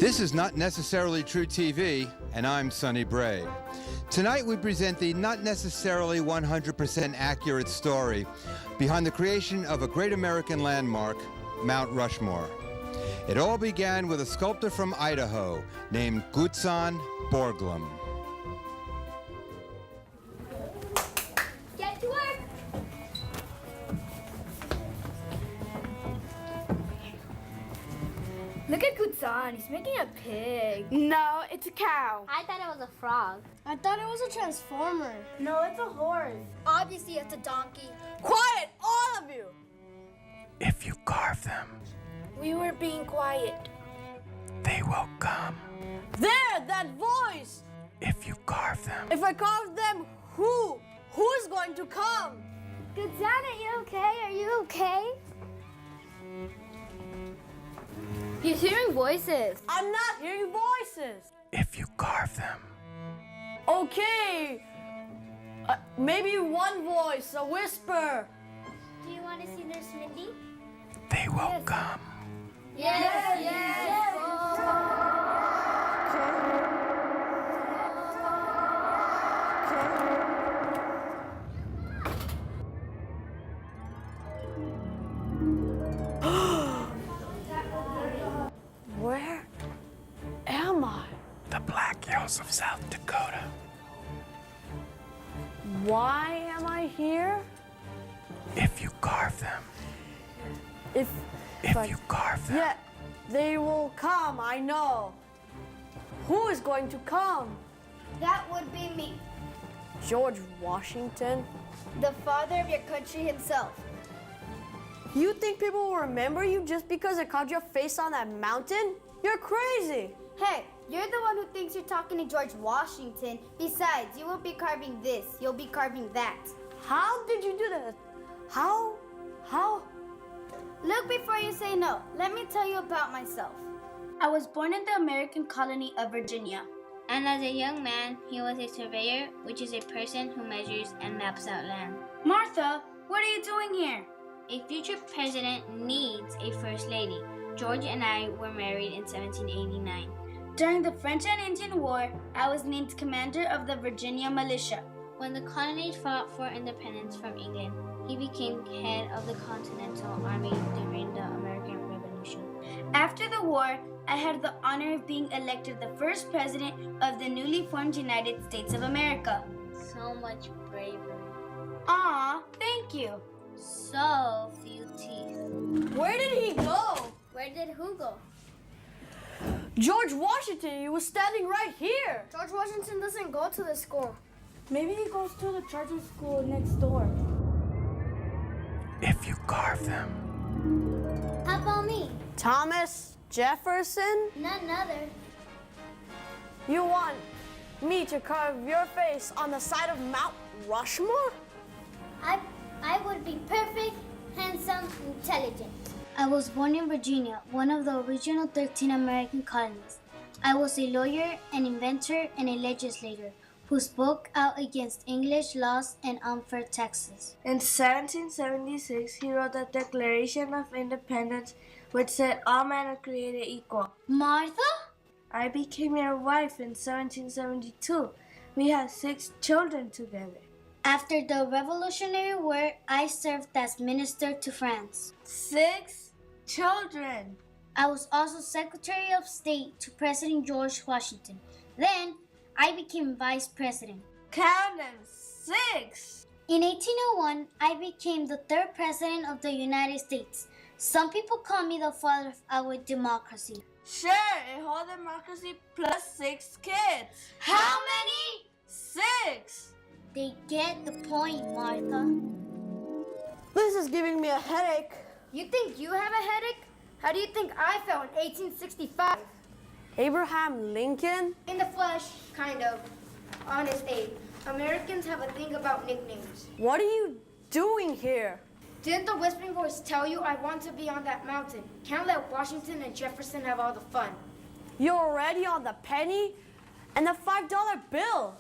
This is Not Necessarily True TV, and I'm Sonny Bray. Tonight we present the not necessarily 100% accurate story behind the creation of a great American landmark, Mount Rushmore. It all began with a sculptor from Idaho named Gutzon Borglum. Get to work! Look at Gutzon, he's making a pig. No, it's a cow. I thought it was a frog. I thought it was a transformer. No, it's a horse. Obviously, it's a donkey. Quiet, all of you! If you carve them, We were being quiet. they will come. There, that voice! If you carve them, If I carve them, who? Who is going to come? Gutzon, are you okay? Are you okay? He's hearing voices. I'm not hearing voices. if you carve them, Okay. Maybe one voice, a whisper. Do you want to see their Smitty? they will come. Where am I? The Black Hills of South Dakota. Why am I here? If you carve them, If if I- you carve them, Yeah, they will come, I know. Who is going to come? That would be me, George Washington? the father of your country himself. You think people will remember you just because I carved your face on that mountain? You're crazy. Hey, you're the one who thinks you're talking to George Washington. Besides, you won't be carving this, you'll be carving that. How did you do that? How? Look before you say no. Let me tell you about myself. I was born in the American colony of Virginia. And as a young man, he was a surveyor, which is a person who measures and maps out land. Martha, what are you doing here? A future president needs a first lady. George and I were married in 1789. During the French and Indian War, I was named commander of the Virginia militia. When the colony fought for independence from England, he became head of the Continental Army during the American Revolution. After the war, I had the honor of being elected the first president of the newly formed United States of America. So much bravery. Aw, thank you. So few teeth. Where did he go? Where did who go? George Washington, he was standing right here. George Washington doesn't go to the school. Maybe he goes to the charter school next door. if you carve them, How about me? Thomas Jefferson? None other. You want me to carve your face on the side of Mount Rushmore? I would be perfect, handsome, intelligent. I was born in Virginia, one of the original 13 American colonies. I was a lawyer, an inventor, and a legislator who spoke out against English laws and unfair taxes. In 1776, he wrote the Declaration of Independence, which said all men are created equal. Martha? I became your wife in 1772. We had 6 children together. After the Revolutionary War, I served as minister to France. 6 children! I was also Secretary of State to President George Washington. Then, I became Vice President. Count them, 6! In 1801, I became the 3rd President of the United States. Some people call me the father of our democracy. Sure, a whole democracy plus 6 kids. How many? 6! They get the point, Martha. This is giving me a headache. You think you have a headache? How do you think I felt in 1865? Abraham Lincoln? In the flesh, kind of. Honest Abe, Americans have a thing about nicknames. What are you doing here? Didn't the whispering voice tell you I want to be on that mountain? Can't let Washington and Jefferson have all the fun. You're already on the penny and the $5 bill.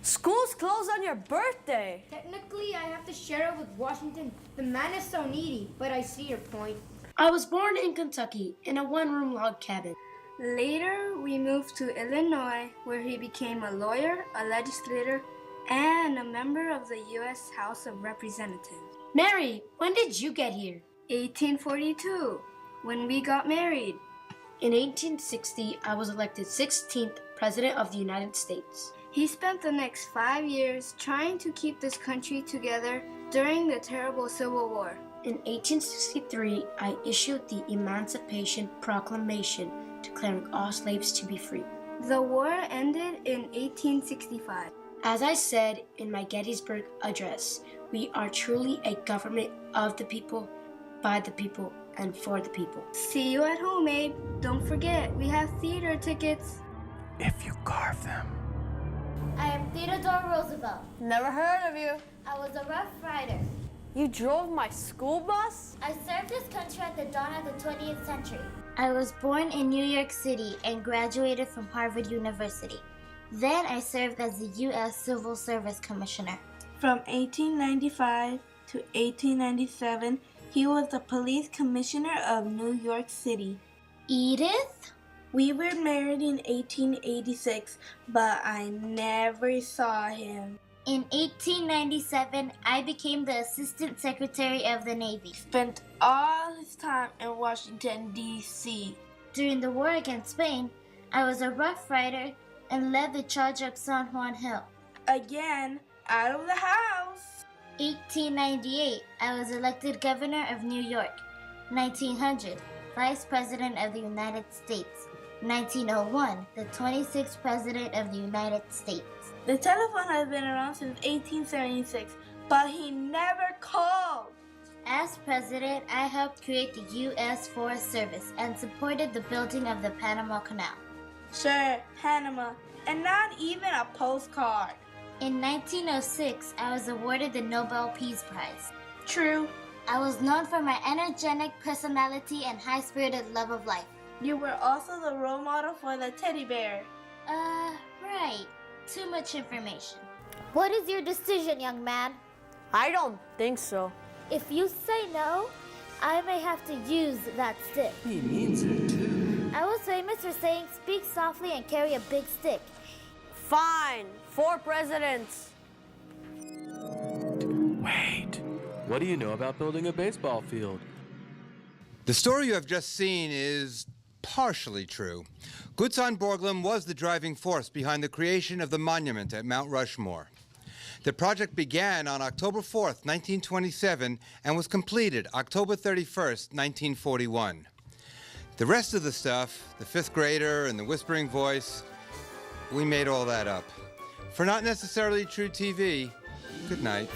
School's closed on your birthday. Technically, I have to share it with Washington. The man is so needy, but I see your point. I was born in Kentucky in a one-room log cabin. Later, we moved to Illinois, where he became a lawyer, a legislator, and a member of the U.S. House of Representatives. Mary, when did you get here? 1842, when we got married. In 1860, I was elected 16th President of the United States. He spent the next 5 years trying to keep this country together during the terrible Civil War. In 1863, I issued the Emancipation Proclamation declaring all slaves to be free. The war ended in 1865. As I said in my Gettysburg Address, we are truly a government of the people, by the people, and for the people. See you at home, Abe. Don't forget, we have theater tickets. If you carve them. I am Theodore Roosevelt. Never heard of you. I was a Rough Rider. You drove my school bus? I served this country at the dawn of the 20th century. I was born in New York City and graduated from Harvard University. Then I served as the U.S. Civil Service Commissioner. From 1895 to 1897, he was the police commissioner of New York City. Edith? We were married in 1886, but I never saw him. In 1897, I became the Assistant Secretary of the Navy. Spent all his time in Washington, D.C. During the war against Spain, I was a Rough Rider and led the charge up San Juan Hill. Again, out of the house. 1898, I was elected Governor of New York. 1900, Vice President of the United States. 1901, the 26th President of the United States. The telephone has been around since 1876, but he never called. As President, I helped create the U.S. Forest Service and supported the building of the Panama Canal. Sure, Panama, and not even a postcard. In 1906, I was awarded the Nobel Peace Prize. True. I was known for my energetic personality and high-spirited love of life. You were also the role model for the teddy bear. Right. Too much information. What is your decision, young man? I don't think so. If you say no, I may have to use that stick. He means it too. I was famous for saying speak softly and carry a big stick. Fine. 4 presidents. Wait. What do you know about building a baseball field? The story you have just seen is partially true. Gutzon Borglum was the driving force behind the creation of the monument at Mount Rushmore. The project began on October 4th, 1927, and was completed October 31st, 1941. The rest of the stuff, the fifth grader and the whispering voice, we made all that up. For Not Necessarily True TV, good night.